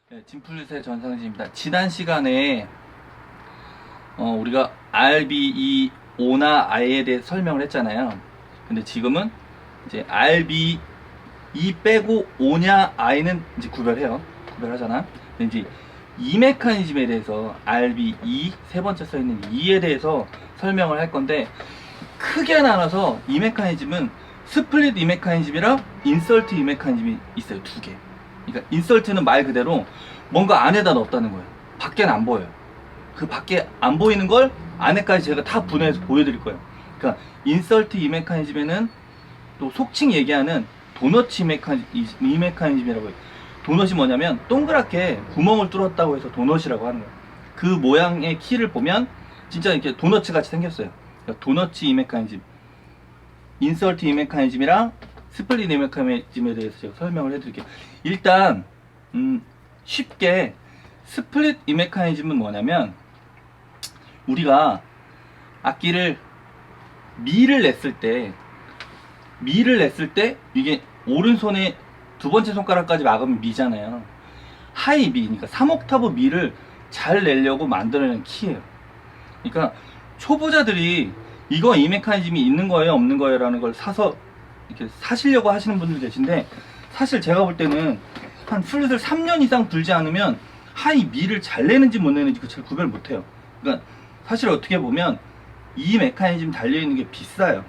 네, 진플릿의 전상진입니다. 지난 시간에 우리가 RBE5나 I에 대해 설명을 했잖아요. 근데 지금은 이제 RBE 빼고 5냐 I는 이제 구별하잖아. 근데 이제 이 메커니즘에 대해서 RBE 세 번째 써 있는 E에 대해서 설명을 할 건데, 크게 나눠서 이 메커니즘은 스플릿 이 메커니즘이랑 인설트 이 메커니즘이 있어요. 두 개. 그러니까 인설트는 말 그대로 뭔가 안에다 넣었다는 거예요. 밖에는 안 보여요. 그 밖에 안 보이는 걸 안에까지 제가 다 분해해서 보여드릴 거예요. 그러니까 인설트 이 메커니즘에는 또 속칭 얘기하는 도너츠 이 메커니즘이라고 해요. 도넛이 뭐냐면 동그랗게 구멍을 뚫었다고 해서 도넛이라고 하는 거예요. 그 모양의 키를 보면 진짜 이렇게 도넛 같이 생겼어요. 그러니까 도너츠 이 메커니즘, 인설트 이 메커니즘이랑 스플릿 이 메커니즘에 대해서 제가 설명을 해드릴게요. 일단 쉽게 스플릿 이 메커니즘은 뭐냐면, 우리가 악기를 미를 냈을 때 이게 오른손에 두 번째 손가락까지 막으면 미잖아요. 하이 미, 그러니까 3옥타브 미를 잘 내려고 만들어낸 키예요. 그러니까 초보자들이 이거 이 메커니즘이 있는 거예요, 없는 거예요 라는 걸 사서 이렇게 사시려고 하시는 분들 계신데, 사실 제가 볼 때는 한 플룻을 3년 이상 불지 않으면 하이 미를 잘 내는지 못 내는지 잘 구별 못 해요. 그러니까 사실 어떻게 보면 이 메커니즘 달려있는 게 비싸요.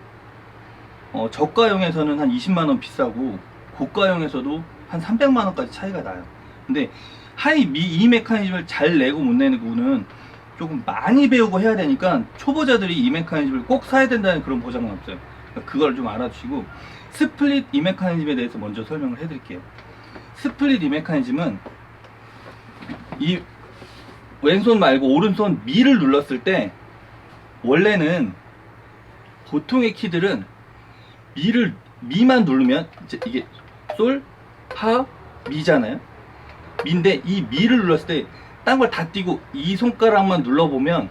저가용에서는 한 20만원 비싸고 고가용에서도 한 300만원까지 차이가 나요. 근데 하이 미 이 메커니즘을 잘 내고 못 내는 거는 조금 많이 배우고 해야 되니까, 초보자들이 이 메커니즘을 꼭 사야 된다는 그런 보장은 없어요. 그러니까 그걸 좀 알아주시고, 스플릿 이 메커니즘에 대해서 먼저 설명을 해드릴게요. 스플릿 이 메커니즘은 이 왼손 말고 오른손 미를 눌렀을 때, 원래는 보통의 키들은 미만 누르면 이게 솔, 파, 미잖아요. 미인데 이 미를 눌렀을 때 딴 걸 다 띄고 이 손가락만 눌러보면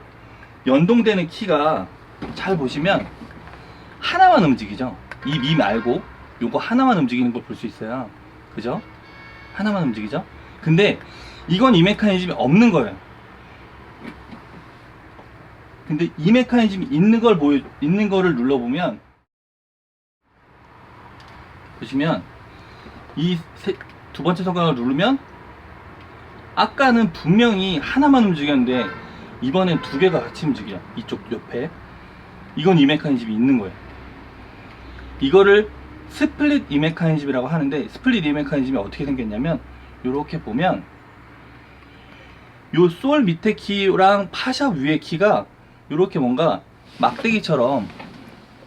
연동되는 키가, 잘 보시면 하나만 움직이죠. 이 미 말고 요거 하나만 움직이는 걸 볼 수 있어요. 그죠? 하나만 움직이죠. 근데 이건 이 메커니즘이 없는 거예요. 근데 이 메커니즘이 있는 거를 눌러보면, 보시면 이 두 번째 손가락을 누르면 아까는 분명히 하나만 움직였는데 이번엔 두 개가 같이 움직여요. 이쪽 옆에. 이건 이 메커니즘이 있는 거예요. 이거를 스플릿 이 메커니즘이라고 하는데, 스플릿 이 메커니즘이 어떻게 생겼냐면, 이렇게 보면 요 솔 밑에 키랑 파샵 위에 키가 이렇게 뭔가 막대기처럼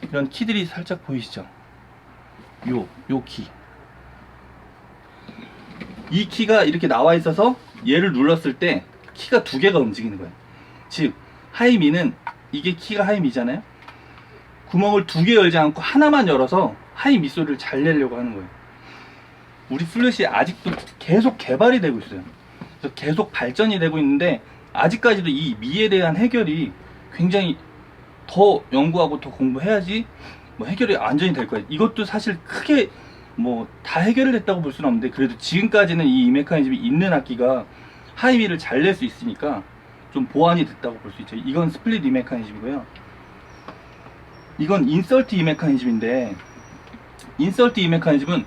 이런 키들이 살짝 보이시죠? 요 키. 이 키가 이렇게 나와 있어서 얘를 눌렀을 때 키가 두 개가 움직이는 거예요. 즉 하이미는, 이게 키가 하이미잖아요. 구멍을 두 개 열지 않고 하나만 열어서 하이미 소리를 잘 내려고 하는 거예요. 우리 플룻이 아직도 계속 개발이 되고 있어요. 그래서 계속 발전이 되고 있는데, 아직까지도 이 미에 대한 해결이 굉장히 더 연구하고 더 공부해야지 뭐 해결이 완전히 될 거예요. 이것도 사실 크게 뭐 다 해결을 했다고 볼 수는 없는데, 그래도 지금까지는 이 메커니즘이 있는 악기가 하이미를 잘 낼 수 있으니까 좀 보완이 됐다고 볼 수 있죠. 이건 스플릿 이 메커니즘이고요. 이건 인설트 이 메커니즘인데, 인설트 이 메커니즘은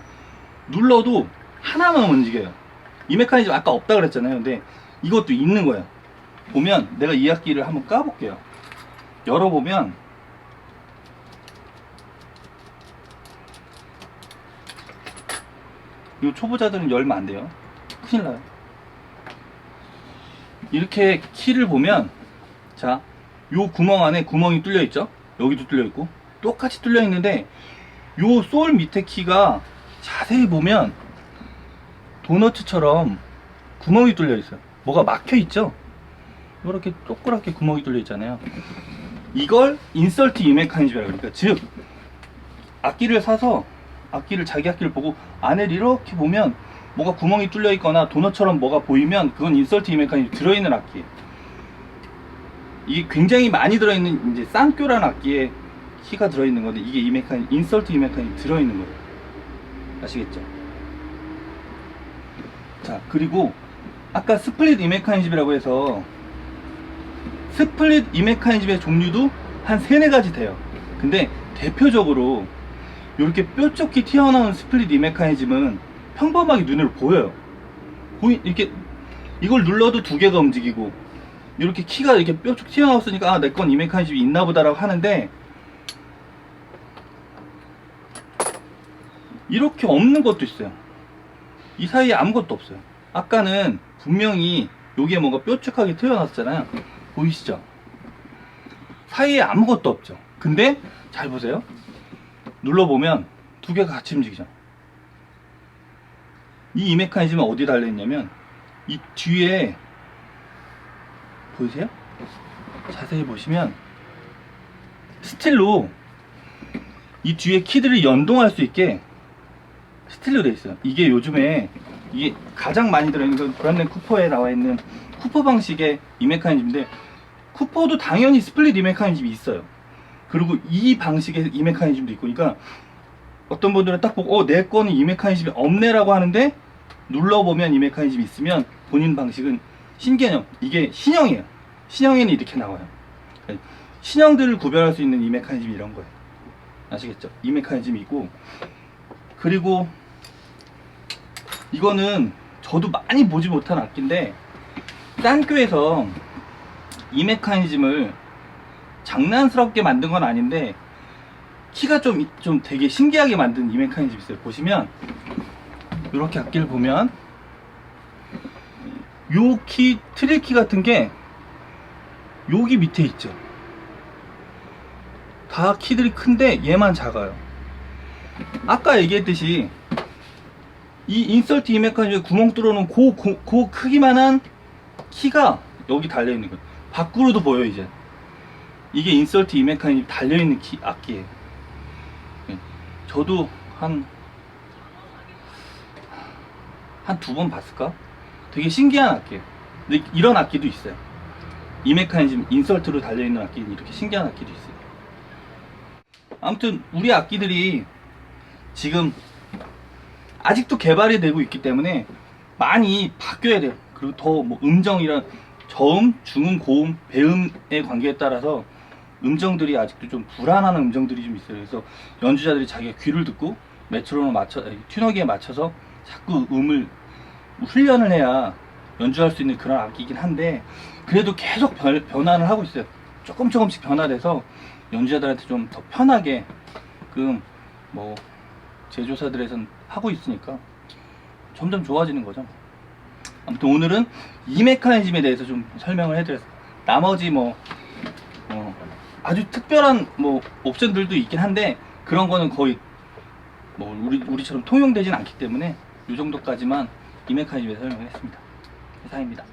눌러도 하나만 움직여요. 이 메커니즘 아까 없다 그랬잖아요. 근데 이것도 있는 거예요. 보면, 내가 이 악기를 한번 까볼게요. 열어보면 이 초보자들은 열면 안 돼요. 큰일 나요. 이렇게 키를 보면, 자, 요 구멍 안에 구멍이 뚫려 있죠? 여기도 뚫려 있고 똑같이 뚫려 있는데, 요 솔 밑에 키가 자세히 보면 도너츠처럼 구멍이 뚫려 있어요. 뭐가 막혀 있죠? 이렇게 동그랗게 구멍이 뚫려 있잖아요. 이걸 인설트 이 메커니즘이라고. 그러니까 즉, 악기를 사서 자기 악기를 보고 안에 이렇게 보면 뭐가 구멍이 뚫려 있거나 도넛처럼 뭐가 보이면 그건 인설트 이 메커니즘 들어있는 악기예요. 이게 굉장히 많이 들어있는 이제 쌍교란 악기에 키가 들어있는 건데, 이게 이 메커니즘, 인설트 이 메커니즘 들어있는 거예요. 아시겠죠? 자, 그리고 아까 스플릿 이 메커니즘이라고 해서 스플릿 이 메커니즘의 종류도 한 3-4가지 돼요. 근데 대표적으로 이렇게 뾰족히 튀어나온 스플릿 이 메커니즘은 평범하게 눈으로 보여요. 이렇게 이걸 눌러도 2개가 움직이고 이렇게 키가 이렇게 뾰족 튀어나왔으니까 아, 내 건 이 메커니즘이 있나 보다라고 하는데, 이렇게 없는 것도 있어요. 이 사이에 아무것도 없어요. 아까는 분명히 여기에 뭔가 뾰족하게 튀어나왔잖아요. 보이시죠? 사이에 아무것도 없죠. 근데 잘 보세요. 눌러보면 2개가 같이 움직이죠. 이 메커니즘은 어디 달려있냐면 이 뒤에 보이세요? 자세히 보시면 스틸로 이 뒤에 키들이 연동할 수 있게 스틸로 되어 있어요. 이게 요즘에 이게 가장 많이 들어있는 건 브란덴 쿠퍼에 나와 있는 쿠퍼 방식의 이 메커니즘인데, 쿠퍼도 당연히 스플릿 이 메커니즘이 있어요. 그리고 이 방식의 이 메커니즘도 있고, 그러니까 어떤 분들은 딱 보고 내 거는 이 메커니즘이 없네라고 하는데, 눌러보면 이 메커니즘이 있으면 본인 방식은 신개념, 이게 신형이에요. 신형에는 이렇게 나와요. 신형들을 구별할 수 있는 이 메커니즘이 이런 거예요. 아시겠죠? 이 메커니즘이 있고, 그리고 이거는 저도 많이 보지 못한 악기인데, 딴 교에서 이 메커니즘을 장난스럽게 만든 건 아닌데 키가 좀 되게 신기하게 만든 이 메커니즘이 있어요. 보시면 이렇게 악기를 보면 요 키, 트릴 키 같은 게 여기 밑에 있죠. 다 키들이 큰데 얘만 작아요. 아까 얘기했듯이 이 인서트 이 메커니즘에 구멍 뚫어놓은 그 크기만한 키가 여기 달려있는 거예요. 밖으로도 보여. 이제 이게 인서트 이 메커니즘 달려있는 악기예요. 저도 한 2번 봤을까? 되게 신기한 악기예요. 근데 이런 악기도 있어요. 이 메커니즘 인설트로 달려있는 악기는 이렇게 신기한 악기도 있어요. 아무튼 우리 악기들이 지금 아직도 개발이 되고 있기 때문에 많이 바뀌어야 돼요. 그리고 더 뭐 음정이란 저음, 중음, 고음, 배음의 관계에 따라서 음정들이 아직도 좀 불안한 음정들이 좀 있어요. 그래서 연주자들이 자기가 귀를 듣고 메트로놈 튜너기에 맞춰서 자꾸 음을 훈련을 해야 연주할 수 있는 그런 악기이긴 한데, 그래도 계속 변화를 하고 있어요. 조금씩 변화돼서 연주자들한테 좀 더 편하게 뭐 제조사들에선 하고 있으니까 점점 좋아지는 거죠. 아무튼 오늘은 이 메커니즘에 대해서 좀 설명을 해드렸어요. 나머지 아주 특별한 옵션들도 있긴 한데, 그런 거는 거의 우리처럼 통용되진 않기 때문에 이 정도까지만 이 메커니즘에 설명을 했습니다. 이상입니다.